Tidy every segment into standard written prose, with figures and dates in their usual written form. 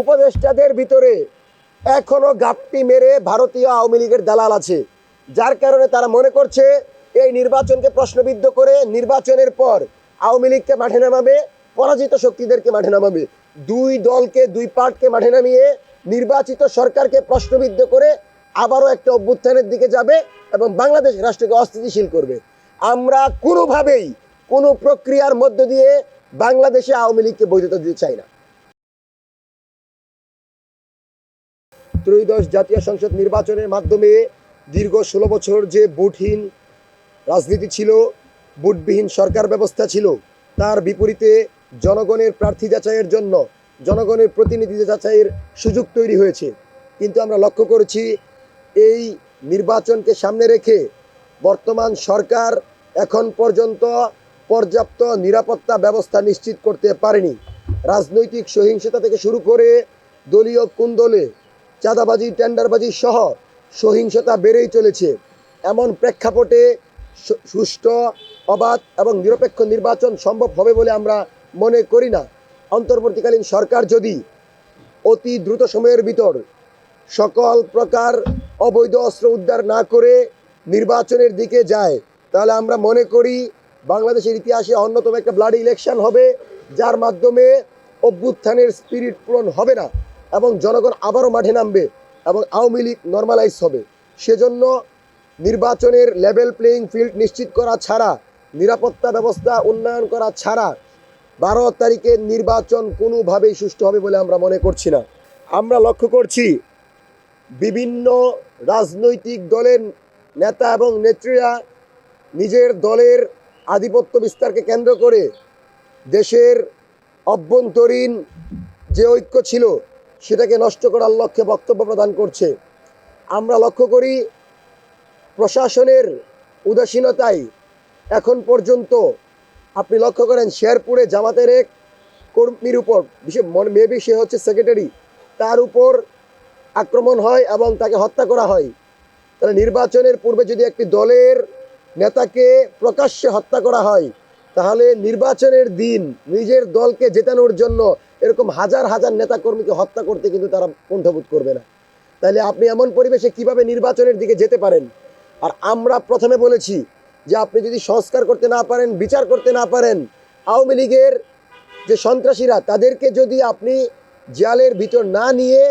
উপদেষ্টাদের ভিতরে এখনো গাপটি মেরে ভারতীয় আওয়ামী লীগের দালাল আছে, যার কারণে তারা মনে করছে এই নির্বাচনকে প্রশ্নবিদ্ধ করে নির্বাচনের পর আওয়ামী লীগকে মাঠে নামাবে, পরাজিত শক্তিদেরকে মাঠে নামাবে, দুই দলকে দুই পার্টকে মাঠে নামিয়ে নির্বাচিত সরকারকে প্রশ্নবিদ্ধ করে আবারও একটা অভ্যুত্থানের দিকে যাবে এবং বাংলাদেশ রাষ্ট্রকে অস্থিতিশীল করবে। আমরা কোনোভাবেই কোনো প্রক্রিয়ার মধ্য দিয়ে বাংলাদেশে আওয়ামী লীগকে বৈধতা দিতে চাই না। ত্রয়োদশ জাতীয় সংসদ নির্বাচনের মাধ্যমে দীর্ঘ 16 বছর যে ভোটহীন রাজনীতি ছিল, ভোটবিহীন সরকার ব্যবস্থা ছিল, তার বিপরীতে জনগণের প্রার্থী যাচাইয়ের জন্য জনগণের প্রতিনিধি যাচাইয়ের সুযোগ তৈরি হয়েছে। কিন্তু আমরা লক্ষ্য করেছি এই নির্বাচনকে সামনে রেখে বর্তমান সরকার এখন পর্যন্ত পর্যাপ্ত নিরাপত্তা ব্যবস্থা নিশ্চিত করতে পারেনি। রাজনৈতিক সহিংসতা থেকে শুরু করে দলীয় কুন্দলে চাঁদাবাজি, টেন্ডারবাজি সহ সহিংসতা বেড়েই চলেছে। এমন প্রেক্ষাপটে সুষ্ঠু, অবাধ এবং নিরপেক্ষ নির্বাচন সম্ভব হবে বলে আমরা মনে করি না। অন্তর্বর্তীকালীন সরকার যদি অতি দ্রুত সময়ের ভিতর সকল প্রকার অবৈধ অস্ত্র উদ্ধার না করে নির্বাচনের দিকে যায়, তাহলে আমরা মনে করি বাংলাদেশের ইতিহাসে অন্যতম একটা ব্লাডি ইলেকশন হবে, যার মাধ্যমে অভ্যুত্থানের স্পিরিট পূরণ হবে না এবং জনগণ আবারও মাঠে নামবে এবং আওয়ামী লীগ নর্মালাইজ হবে। সেজন্য নির্বাচনের লেভেল প্লেয়িং ফিল্ড নিশ্চিত করা ছাড়া, নিরাপত্তা ব্যবস্থা উন্নয়ন করা ছাড়া 12 তারিখের নির্বাচন কোনোভাবেই সুষ্ঠু হবে বলে আমরা মনে করছি না। আমরা লক্ষ্য করছি বিভিন্ন রাজনৈতিক দলের নেতা এবং নেত্রীরা নিজের দলের আধিপত্য বিস্তারকে কেন্দ্র করে দেশের অভ্যন্তরীণ যে ঐক্য ছিল সেটাকে নষ্ট করার লক্ষ্যে বক্তব্য প্রদান করছে। আমরা লক্ষ্য করি প্রশাসনের উদাসীনতায় এখন পর্যন্ত আপনি লক্ষ্য করেন শেরপুরে জামাতের এক কর্মীর উপর, বিশেষ মেবি সে হচ্ছে সেক্রেটারি, তার উপর আক্রমণ হয় এবং তাকে হত্যা করা হয়। তাহলে নির্বাচনের পূর্বে যদি একটি দলের নেতাকে প্রকাশ্যে হত্যা করা হয়, তাহলে নির্বাচনের দিন নিজের দলকে জেতানোর জন্য এরকম হাজার হাজার নেতাকর্মীকে হত্যা করতে কিন্তু তারা কুণ্ঠাবোধ করবে না। তাহলে আপনি এমন পরিবেশে কিভাবে নির্বাচনের দিকে যেতে পারেন? আর আমরা প্রথমে বলেছি যে আপনি যদি সংস্কার করতে না পারেন, বিচার করতে না পারেন, আওয়ামী লীগের যে সন্ত্রাসীরা তাদেরকে যদি আপনি জালের ভিতর না নিয়ে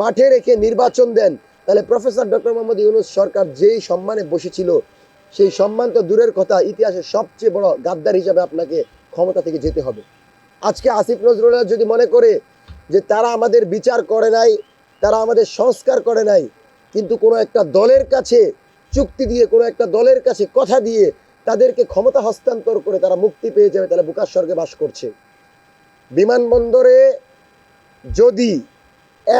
মাঠে রেখে নির্বাচন দেন, তাহলে প্রফেসর ডক্টর মোহাম্মদ ইউনূস সরকার যেই সম্মানে বসেছিল সেই সম্মান তো দূরের কথা, ইতিহাসের সবচেয়ে বড় গাদ্দার হিসাবে আপনাকে ক্ষমতা থেকে যেতে হবে। আজকে আসিফ নজরুল্লাহ যদি মনে করে যে তারা আমাদের বিচার করে নাই, তারা আমাদের সংস্কার করে নাই, কিন্তু কোনো একটা দলের কাছে চুক্তি দিয়ে, কোনো একটা দলের কাছে কথা দিয়ে তাদেরকে ক্ষমতা হস্তান্তর করে তারা মুক্তি পেয়ে যাবে, তাহলে বুকার স্বর্গে বাস করছে। বিমানবন্দরে যদি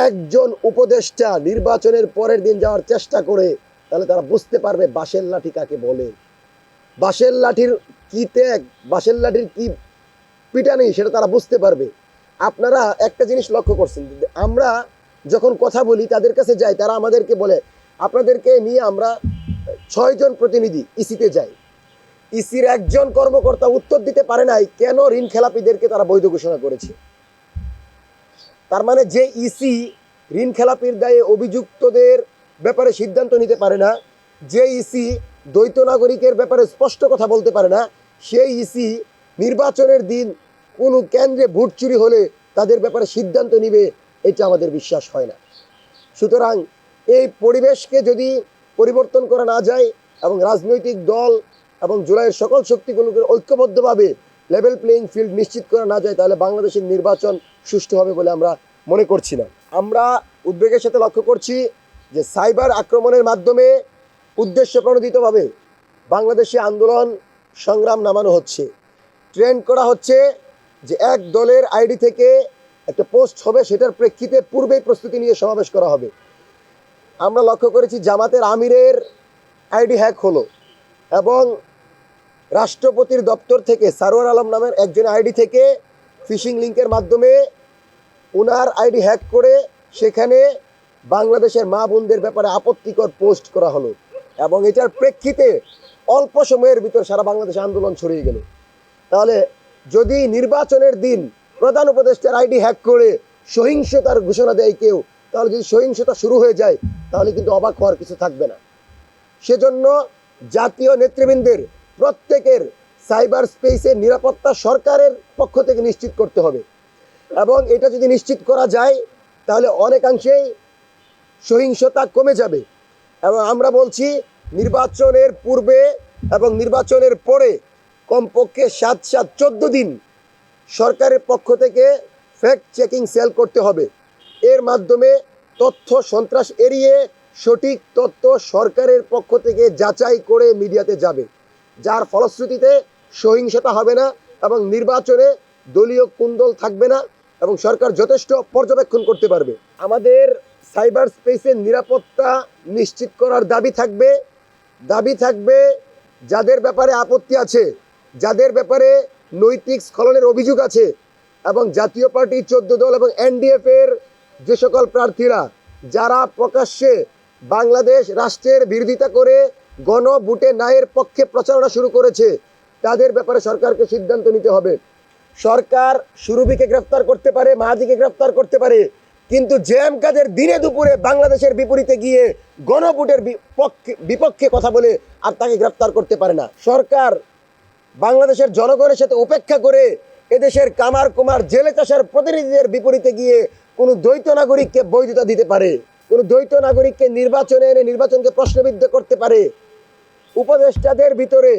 একজন উপদেষ্টা নির্বাচনের পরের দিন যাওয়ার চেষ্টা করে, তাহলে তারা বুঝতে পারবে বাঁশের লাঠি কাকে বলে, বাঁশের লাঠির কি ত্যাগ, বাঁশের লাঠির কি পিটানি, সেটা তারা বুঝতে পারবে। আপনারা একটা জিনিস লক্ষ্য করছেন, আমরা যখন কথা বলি তাদের কাছে যাই, তারা আমাদেরকে বলে আপনাদেরকে নিয়ে আমরা 6 জন প্রতিনিধি ইসিতে যাই। ইসির একজন কর্মকর্তা উত্তর দিতে পারে নাই কেন ঋণ খেলাপিদেরকে তারা বৈধ ঘোষণা করেছে। তার মানে যে ইসি ঋণ খেলাপির দায়ে অভিযুক্তদের ব্যাপারে সিদ্ধান্ত নিতে পারে না, যে ইসি দ্বৈত নাগরিকের ব্যাপারে স্পষ্ট কথা বলতে পারে না, সেই ইসি নির্বাচনের দিন কোনো কেন্দ্রে ভোট চুরি হলে তাদের ব্যাপারে সিদ্ধান্ত নিবে, এটা আমাদের বিশ্বাস হয় না। সুতরাং এই পরিবেশকে যদি পরিবর্তন করা না যায় এবং রাজনৈতিক দল এবং জুলাইয়ের সকল শক্তিগুলোকে ঐক্যবদ্ধভাবে লেভেল প্লেয়িং ফিল্ড নিশ্চিত করা না যায়, তাহলে বাংলাদেশের নির্বাচন সুষ্ঠু হবে বলে আমরা মনে করছি না। আমরা উদ্বেগের সাথে লক্ষ্য করছি যে সাইবার আক্রমণের মাধ্যমে উদ্দেশ্য প্রণোদিতভাবে বাংলাদেশে আন্দোলন সংগ্রাম নামানো হচ্ছে। ট্রেন্ড করা হচ্ছে যে এক দলের আইডি থেকে একটা পোস্ট হবে, সেটার প্রেক্ষিতে পূর্বেই প্রস্তুতি নিয়ে সমাবেশ করা হবে। আমরা লক্ষ্য করেছি জামাতের আমিরের আইডি হ্যাক হলো এবং রাষ্ট্রপতির দপ্তর থেকে সারোয়ার আলম নামের একজন আইডি থেকে ফিশিং লিঙ্কের মাধ্যমে ওনার আইডি হ্যাক করে সেখানে বাংলাদেশের মা বোনদের ব্যাপারে আপত্তিকর পোস্ট করা হলো এবং এটার প্রেক্ষিতে অল্প সময়ের ভিতর সারা বাংলাদেশে আন্দোলন ছড়িয়ে গেল। তাহলে যদি নির্বাচনের দিন প্রধান উপদেষ্টার আইডি হ্যাক করে সহিংসতার ঘোষণা দেয় কেউ, তাহলে যদি সহিংসতা শুরু হয়ে যায় তাহলে কিন্তু অবাক হওয়ার কিছু থাকবে না। সেজন্য জাতীয় নেতৃবৃন্দের প্রত্যেকের সাইবার স্পেসের নিরাপত্তা সরকারের পক্ষ থেকে নিশ্চিত করতে হবে, এবং এটা যদি নিশ্চিত করা যায় তাহলে অনেকাংশেই সহিংসতা কমে যাবে। এবং আমরা বলছি নির্বাচনের পূর্বে এবং নির্বাচনের পরে কমপক্ষে 7-14 দিন সরকারের পক্ষ থেকে ফ্যাক্ট চেকিং সেল করতে হবে। এর মাধ্যমে তথ্য সন্ত্রাস এড়িয়ে সঠিক তথ্য সরকারের পক্ষ থেকে যাচাই করে মিডিয়াতে যাবে, যার ফলশ্রুতিতে সহিংসতা হবে না এবং নির্বাচনে দলীয় কুন্দল থাকবে না এবং সরকার যথেষ্ট পর্যবেক্ষণ করতে পারবে। আমাদের সাইবার স্পেসের নিরাপত্তা নিশ্চিত করার দাবি থাকবে যাদের ব্যাপারে আপত্তি আছে, যাদের ব্যাপারে নৈতিক স্খলনের অভিযোগ আছে, এবং জাতীয় পার্টি 14 দল এবং এনডিএফ এর যে সকল প্রার্থীরা যারা প্রকাশ্যে বাংলাদেশ রাষ্ট্রের বিরোধিতা করে গণভোটে নায়ের পক্ষে প্রচারণা শুরু করেছে, তাদের ব্যাপারে সরকারকে সিদ্ধান্ত নিতে হবে। সরকার সুরভিকে গ্রেফতার করতে পারে, মাহাদিকে গ্রেফতার করতে পারে, কিন্তু জেএম কাদের দিনে দুপুরে বাংলাদেশের বিপরীতে গিয়ে গণভোটের বিপক্ষে কথা বলে আর তাকে গ্রেফতার করতে পারে না। সরকার বাংলাদেশের জনগণের সাথে উপেক্ষা করে এদেশের কামার কুমার জেলে চাষার প্রতিনিধিদের বিপরীতে গিয়ে কোনো দ্বৈত নাগরিককে বৈধতা দিতে পারে, কোনো দ্বৈত নাগরিককে নির্বাচনে এনে নির্বাচনকে প্রশ্নবিদ্ধ করতে পারে। উপদেষ্টাদের ভিতরে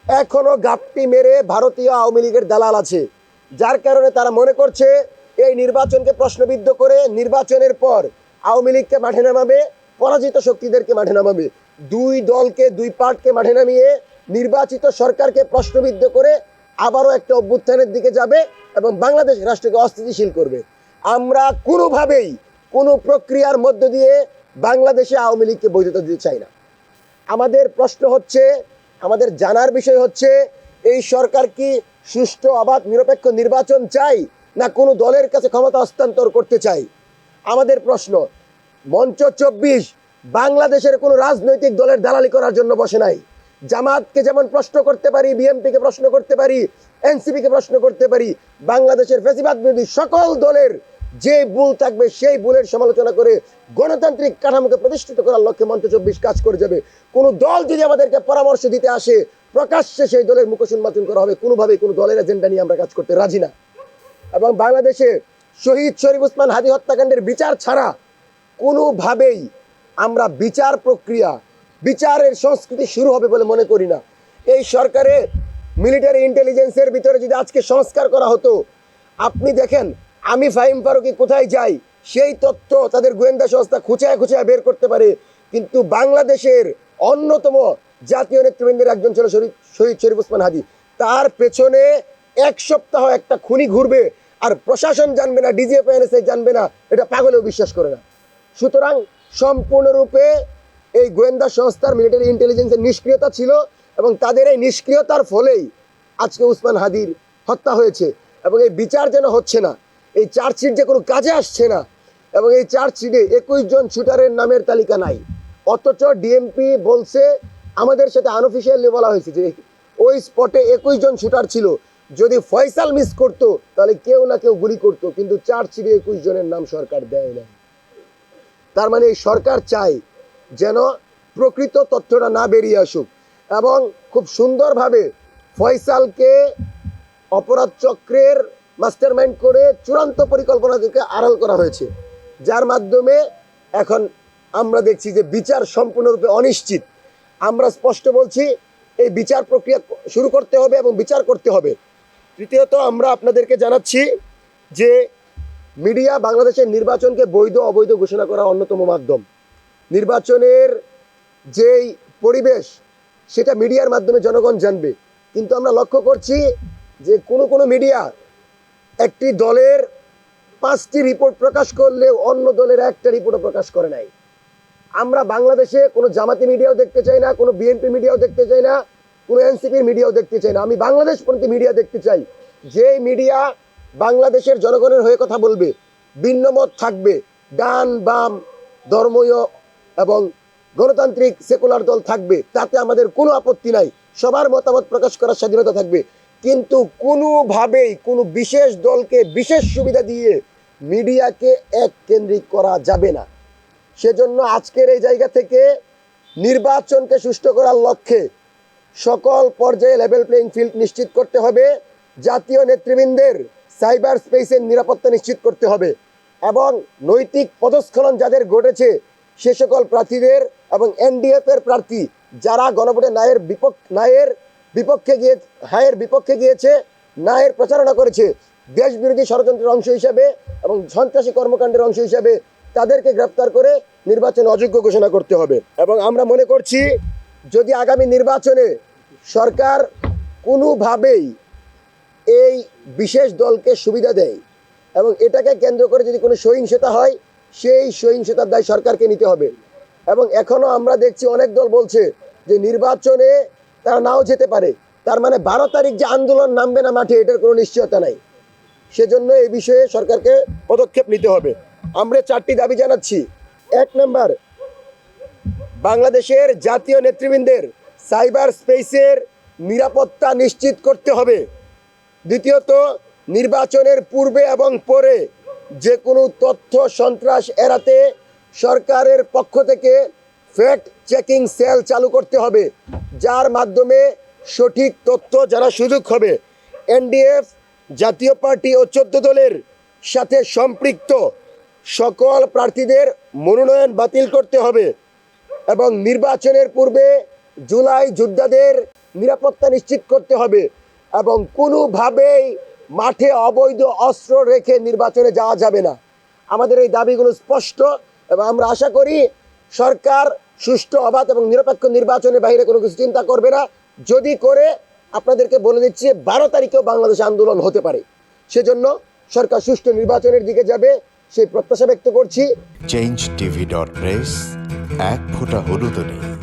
এখনো গাপটি মেরে ভারতীয় আওয়ামী লীগের দালাল আছে, যার কারণে তারা মনে করছে এই নির্বাচনকে প্রশ্নবিদ্ধ করে নির্বাচনের পর আওয়ামী লীগকে মাঠে নামাবে, পরাজিত শক্তিদেরকে মাঠে নামাবে, দুই দলকে দুই পার্টকে মাঠে নামিয়ে নির্বাচিত সরকারকে প্রশ্নবিদ্ধ করে আবারও একটা অভ্যুত্থানের দিকে যাবে এবং বাংলাদেশ রাষ্ট্রকে অস্থিতিশীল করবে। আমরা কোনোভাবেই কোনো প্রক্রিয়ার মধ্য দিয়ে বাংলাদেশে আওয়ামী লীগকে বৈধতা দিতে চাই না। আমাদের প্রশ্ন হচ্ছে, আমাদের জানার বিষয় হচ্ছে, এই সরকার কি সুষ্ঠু অবাধ নিরপেক্ষ নির্বাচন চাই, না কোনো দলের কাছে ক্ষমতা হস্তান্তর করতে চাই? আমাদের প্রশ্ন, মঞ্চ 24 বাংলাদেশের কোনো রাজনৈতিক দলের দালালি করার জন্য বসে নাই। জামাতকে যেমন প্রশ্ন করতে পারি, বিএনপিকে প্রশ্ন করতে পারি, এনসিপিকে প্রশ্ন করতে পারি, বাংলাদেশের ফ্যাসিবাদ বিরোধী সকল দলের যে ভুল থাকবে সেই ভুলের সমালোচনা করে গণতান্ত্রিক কাঠামোকে প্রতিষ্ঠিত করার লক্ষ্যে মঞ্চ 24 কাজ করে যাবে। কোনো দল যদি আমাদেরকে পরামর্শ দিতে আসে, প্রকাশ্যে সেই দলের মুখ উন্মোচন করা হবে। কোনোভাবেই কোনো দলের এজেন্ডা নিয়ে আমরা কাজ করতে রাজি না। এবং বাংলাদেশে শহীদ শরীফ ওসমান হাদি হত্যাকাণ্ডের বিচার ছাড়া কোনোভাবেই আমরা বিচার প্রক্রিয়া, বিচারের সংস্কৃতি শুরু হবে বলে মনে করি না। এই সরকারে মিলিটারি ইন্টেলিজেন্সের ভিতরে যদি আজকে সংস্কার করা হতো, আপনি দেখেন আমি ফাহিম ফারুকী কোথায় যাই সেই তথ্য তাদের গোয়েন্দা সংস্থা খুঁচায় বের করতে পারে, কিন্তু বাংলাদেশের অন্যতম জাতীয় নেতৃবৃন্দের একজন ছিল শহীদ শরীফ ওসমান হাদি। তার পেছনে এক সপ্তাহ একটা খুনি ঘুরবে আর প্রশাসন জানবে না, ডিজিএফ এনএসআই জানবে না, এটা পাগলেও বিশ্বাস করে না। সুতরাং সম্পূর্ণরূপে এই গোয়েন্দা সংস্থার মিলিটারি ইন্টেলিজেন্সের নিষ্ক্রিয়তা ছিল, এবং তাদের এই নিষ্ক্রিয়তার ফলেই আজকে ওসমান হাদির হত্যা হয়েছে। এবং এই বিচার যেন হচ্ছে না, এই চার্জশিট যে কোনো কাজে আসছে না, এবং এই চার্জশিটে 21 জন শুটারের নামের তালিকা নাই, অথচ ডিএমপি বলছে, আমাদের সাথে আনঅফিসিয়ালি বলা হয়েছে যে ওই স্পটে 21 জন শুটার ছিল, যদি ফয়সাল মিস করতো তাহলে কেউ না কেউ গুলি করতো, কিন্তু চার্জশিটে 21 জনের নাম সরকার দেয় না। তার মানে এই সরকার চায় যেন প্রকৃত তথ্যটা না বেরিয়ে আসুক, এবং খুব সুন্দরভাবে ফয়সালকে অপরাধ চক্রের মাস্টারমাইন্ড করে চূড়ান্ত পরিকল্পনা থেকে আড়াল করা হয়েছে, যার মাধ্যমে এখন আমরা দেখছি যে বিচার সম্পূর্ণরূপে অনিশ্চিত। আমরা স্পষ্ট বলছি, এই বিচার প্রক্রিয়া শুরু করতে হবে এবং বিচার করতে হবে। তৃতীয়ত, আমরা আপনাদেরকে জানাচ্ছি যে মিডিয়া বাংলাদেশের নির্বাচনকে বৈধ অবৈধ ঘোষণা করা অন্যতম মাধ্যম। নির্বাচনের যেই পরিবেশ সেটা মিডিয়ার মাধ্যমে জনগণ জানবে, কিন্তু আমরা লক্ষ্য করছি যে কোনো মিডিয়া একটি দলের 5টি রিপোর্ট প্রকাশ করলে অন্য দলের একটা রিপোর্টও প্রকাশ করে নাই। আমরা বাংলাদেশে কোনো জামাতি মিডিয়াও দেখতে চাই না, কোনো বিএনপি মিডিয়াও দেখতে চাই না, কোনো এনসিপির মিডিয়াও দেখতে চাই না। আমি বাংলাদেশপন্থী মিডিয়া দেখতে চাই, যে মিডিয়া বাংলাদেশের জনগণের হয়ে কথা বলবে, ভিন্নমত থাকবে, ডান বাম ধর্মীয় এবং গণতান্ত্রিক সেকুলার দল থাকবে, তাতে আমাদের কোনো আপত্তি নাই, সবার মতামত প্রকাশ করার স্বাধীনতা থাকবে। কিন্তু কোনোভাবেই কোনো বিশেষ দলকে বিশেষ সুবিধা দিয়ে মিডিয়াকে এক কেন্দ্রিক করা যাবে না। সেজন্য আজকের এই জায়গা থেকে নির্বাচনকে সুষ্ঠু করার লক্ষ্যে সকল পর্যায়ে লেভেল প্লেইং ফিল্ড নিশ্চিত করতে হবে, জাতীয় নেতৃবৃন্দের সাইবার স্পেসের নিরাপত্তা নিশ্চিত করতে হবে এবং নৈতিক পদস্খলন যাদের ঘটেছে সে সকল প্রার্থীদের এবং এনডিএফ এর প্রার্থী যারা গণভোটে হায়ের বিপক্ষে গিয়েছে, ন্যায়ের প্রচারণা করেছে, দেশ বিরোধী ষড়যন্ত্রের অংশ হিসাবে এবং সন্ত্রাসী কর্মকাণ্ডের অংশ হিসাবে তাদেরকে গ্রেপ্তার করে নির্বাচন অযোগ্য ঘোষণা করতে হবে। এবং আমরা মনে করছি যদি আগামী নির্বাচনে সরকার কোনোভাবেই এই বিশেষ দলকে সুবিধা দেয় এবং এটাকে কেন্দ্র করে যদি কোনো সহিংসতা হয় সেই সহিংসতার দায় সরকারকে নিতে হবে। এবং এখনও আমরা দেখছি অনেক দল বলছে যে নির্বাচনে তারা নাও যেতে পারে, তার মানে 12 তারিখ যে আন্দোলন নামবে না মাঠে এটার কোনো নিশ্চয়তা নাই। সেজন্য এই বিষয়ে সরকারকে পদক্ষেপ নিতে হবে। আমরা 4টি দাবি জানাচ্ছি। 1 নম্বর, বাংলাদেশের জাতীয় নেতৃবৃন্দের সাইবার স্পেসের নিরাপত্তা নিশ্চিত করতে হবে। দ্বিতীয়ত, নির্বাচনের পূর্বে এবং পরে যে কোনো তথ্য সন্ত্রাস এড়াতে সরকারের পক্ষ থেকে ফ্যাক্ট চেকিং সেল চালু করতে হবে, যার মাধ্যমে সঠিক তথ্য জানার সুযোগ হবে। এনডিএফ, জাতীয় পার্টি ও 14 দলের সাথে সম্পৃক্ত সকল প্রার্থীদের মনোনয়ন বাতিল করতে হবে এবং নির্বাচনের পূর্বে জুলাই যোদ্ধাদের নিরাপত্তা নিশ্চিত করতে হবে এবং কোনোভাবেই মাঠে অবৈধ অস্ত্র রেখে নির্বাচনে যাওয়া যাবে না। আমাদের এই দাবিগুলো স্পষ্ট এবং আমরা আশা করি সরকার সুষ্ঠু, অবাধ এবং নিরপেক্ষ নির্বাচনের বাইরে কোনো কিছু চিন্তা করবে না। যদি করে আপনাদেরকে বলে দিচ্ছি 12 তারিখেও বাংলাদেশে আন্দোলন হতে পারে। সেজন্য সরকার সুষ্ঠু নির্বাচনের দিকে যাবে সেই প্রত্যাশা ব্যক্ত করছি। changeTV.press, এক ফোঁটা হলুদ নেই।